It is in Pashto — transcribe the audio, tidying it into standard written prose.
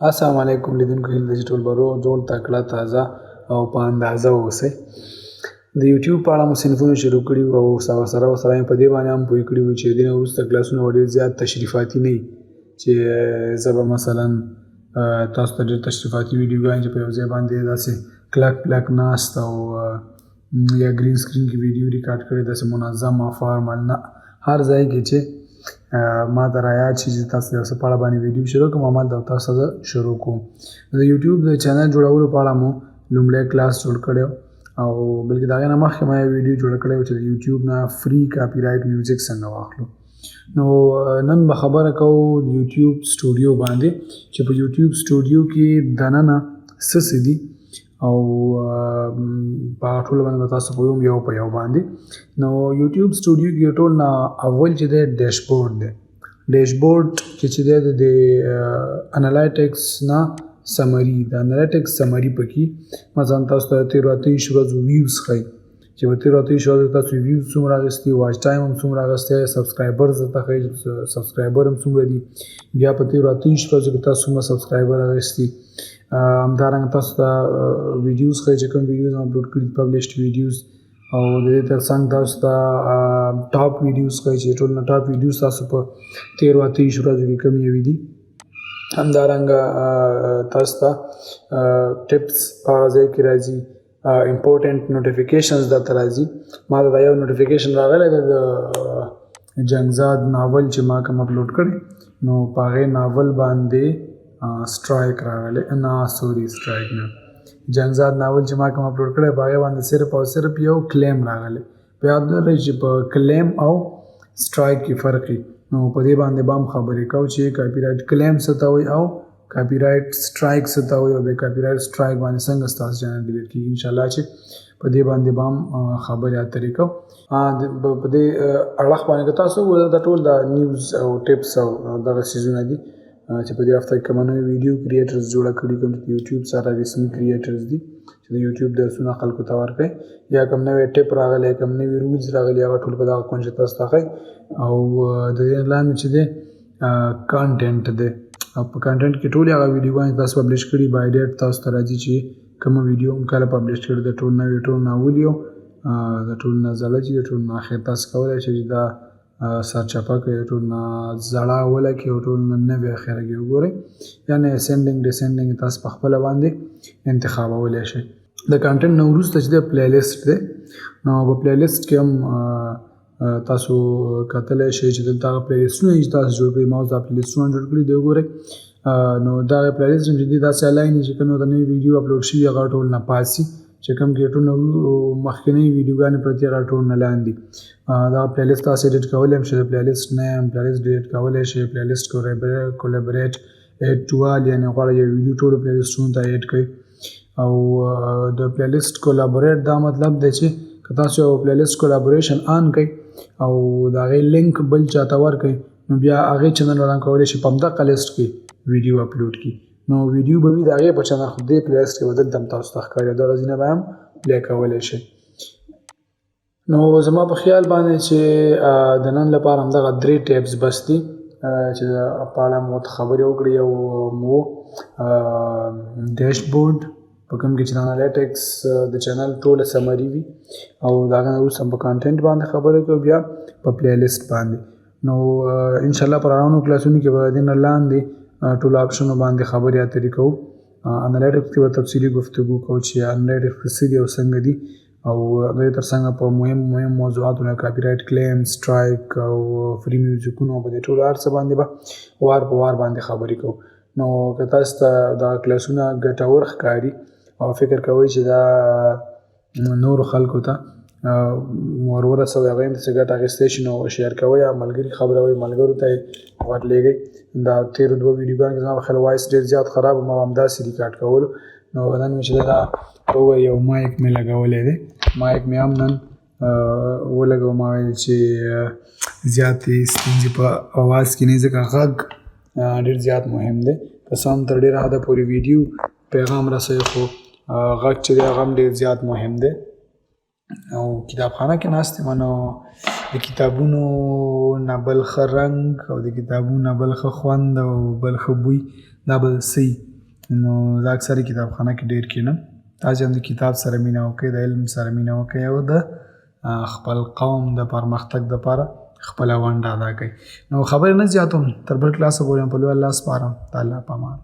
السلام علیکم لیدونکو، هیله ده چې ټول به روغ جوړ تکړه تازه او په اندازه واوسئ. د یوټیوب په اړه مو صنفونه شروع کړي وو او سره یې په دې باندې هم پوه کړي وو چې د دې نه وروسته کلاسونه به ډېر زیات تشریفاتي نه وي، چې زه به مثلا تاسو ته ډېر تشریفاتي ویډیوګانې چې په یو ځای باندې داسې کلک ناست او یا ګرین سکرین کې ویډیو ریکارډ کړی داسې منظم او فارمل نه، هر ځای کې چې ما ته رایاد شي چې تاسو یو څه په اړه باندې ویډیو شروع کوم، همالته تاسو ته شروع کوم. د یوټیوب د چینل جوړولو په اړه مو لومړی کلاس جوړ کړی او بلکې د هغې نه مخکې ما یو ویډیو جوړه کړې وه چې د یوټیوب نه فری کاپي رایټ میوزیک څنګه واخلو. نو نن به خبره کوو د یوټیوب سټوډیو باندې چې په یوټیوب سټوډیو کې دننه څه دي او په هغه ټولو باندې به تاسو پوهوم یو په یو باندې. نو یوټیوب سټوډیو کې ټول نه اول چې دی ډیشبورډ دی. ډیشبورډ کې چې دی د انالیټکس نه سمري، د انالیټکس سمري پکې مثلا تاسو ته تېرو 28 ورځو ویوز ښایي چې په تېرو 28 ورځو تاسو ویوز څومره اخیستي، واچ ټایم هم څومره اخیستی، سبسکرایبرز درته ښایي سبسکرایبر هم څومره دي، بیا په تېرو 28 ورځو کې تاسو څومره سبسکرایبر اخیستي. همدارنګه تاسو ته ویډیوز ښایي چې کوم ویډیوز هم اپلوډ کړي پبلشډ ویډیوز، او د دې تر څنګ تاسو ته ټاپ ویډیوز ښایي چې ټول نه ټاپ ویډیوز تاسو په تېرو 28 ورځو کې کوم یوې دي. همدارنګه تاسو ته ټپس په هغه ځای کې راځي، امپورټنټ نوټیفیکیشنز درته راځي. ما ته دا یو نوټیفیکیشن راغلی دی د جنګزاد ناول چې ما کوم اپلوډ کړی، نو په هغې ناول باندې سټرایک راغلی، سټرایک نه، جنګزاد ناول چې ما کوم اپلوډ کړی په هغې باندې صرف او صرف یو کلیم راغلی. په یاد ولرئ چې په کلیم او سټرایک کې فرق وي، نو په دې باندې به هم خبرې کوو چې کاپي رایټ کلیم څه ته وایي او کاپي رایټ سټرایک څه ته وایي او بیا کاپي رایټ سټرایک باندې څنګه ستاسو چینل ډیلیټ کېږي. انشاءالله چې په دې باندې به هم خبرې اترې کوو. په دې اړخ باندې که تاسو وګورئ دا ټول د نیوز او ټپس او دغه څیزونه دي چې په دې هفته کې کومه نوې ویډیو کریټرز جوړه کړي، کوم چې د یوټیوب سره رسمي کریټرز دي چې د یوټیوب درسونه خلکو ته ورکوي، یا کوم نوی ټپ راغلی، کوم نوي رولز راغلي، هغه ټول په دغه کونج کې تاسو ته ښایي. او د دې لاندې چې دی کانټینټ دی، او په کانټینټ کې ټولې هغه ویډیوګانې تاسو پبلش کړي بای ډیټ تاسو ته راځي چې کومه ویډیو هم کله پبلش کړي، د ټول نوې ټول ناولي او د ټول نه زړه چې د ټول نه اخر تاسو کولی شئ چې دا سرچپه کړئ، د ټول نه زړه اوله کې او ټول نه نوې اخره کې وګورئ، یعنې اسینډنګ ډسینډنګ تاسو په خپله باندې انتخابولی شئ. د کانټینټ نه وروسته چې دی پلی لیسټ دی، نو په پلی لیسټ کې هم تاسو کتلی شئ چې دلته هغه پلی لیسټونه چې تاسو جوړ کړي، ما اوس دا پلی لیسټونه جوړ کړي دی وګورئ. نو دغه پلی لیسټ چې دی داسې الاین دي چې کوم یو د نوې ویډیو اپلوډ شوي هغه ټول نه پاسي، چې کوم کې ټول مخکینۍ ویډیوګانې پرتې هغه ټول نه لاندې. دا پلی لیسټ تاسو ایډیټ کولی هم شئ، د پلی لیسټ نیم پلی لیسټ ډیلیټ کولی شئ، پلی لیسټ کولابریټ ایډ ټو آل، یعنې غواړئ یو ویډیو ټولو پلی لیسټونو ته ایډ کړئ. او د پلی لیسټ کولابریټ دا مطلب دی چې که تاسو یو پلی لیسټ کولابریشن آن کړئ او د هغې لینک بل چاته ورکړئ، نو بیا هغې چینل والا کولی شي په همدغه لیسټ کې ویډیو اپلوډ کړي، نو ویډیو به وي د هغې په چینل، خو دې پلی لیسټ کې به دلته هم تاسو ته ښکاري، دغه ځینې به هم پلی کولی شئ. نو زما په خیال باندې چې د نن لپاره همدغه 3 ټیپس بس دي چې په اړه مو خبرې وکړې. یو مو ډیشبورډ په کوم کې چې د انالیټکس د چینل ټوله سمري وي، او د هغه نه وروسته په کانټینټ باندې خبرې کوو، بیا په پلی لیسټ باندې. نو انشاءالله په روانو کلاسونو کې به د دې نه لاندې ټولو آپشنو باندې خبرې اترې کوو. انالیټکس کې به تفصیلي گفتگو کوو چې انالیټکس څه دي او څنګه دي، او هغې تر څنګه په مهم موضوعاتو لکه کاپي رایټ کلیم، سټرایک او فری میوزیکونو په دې ټولو هر څه باندې به وار په وار باندې خبرې کوو. نو که تاسو ته دغه کلاسونه ګټور ښکاري او فکر کوئ چې دا نورو خلکو ته ور ورسوئ، هغوی هم داسې ګټه اخیستی شي، نو شیر کوئ یا ملګري خبروئ، ملګرو ته یې ورلېږئ. دا تېرو 2 ویډیوګانو کې زما په خیال وایس ډېر زیات خراب و، ما به همداسې ریکارډ کولو. نو نن مې چې دا ووایي یو مایک مې لګولی دی، مایک مې هم نن ولګوه، ما ویل چې زیاتې ستونزې په اواز کې نه، ځکه غږ ډېر زیات مهم دی. که څه هم تر ډېره حده پورې ویډیو پیغام رسوي، خو غږ چې دی هغه هم ډېر زیات مهم دی. او کتابخانه کې ناست یم، نو د کتابونو نه بل ښه رنګ او د کتابونو نه بل ښه خوند او بل ښه بوی دا به څه وي. نو زه اکثره کتابخانه کې ډېر کښېنم. تاسې هم د کتاب سره مینه وکړئ، د علم سره مینه وکړئ او د خپل قوم د پرمختګ دپاره خپله ونډه ادا کړئ. نو خبرې نه زیاتوم، تر بل کلاسه پورې په لوی الله سپارم. د الله په امان.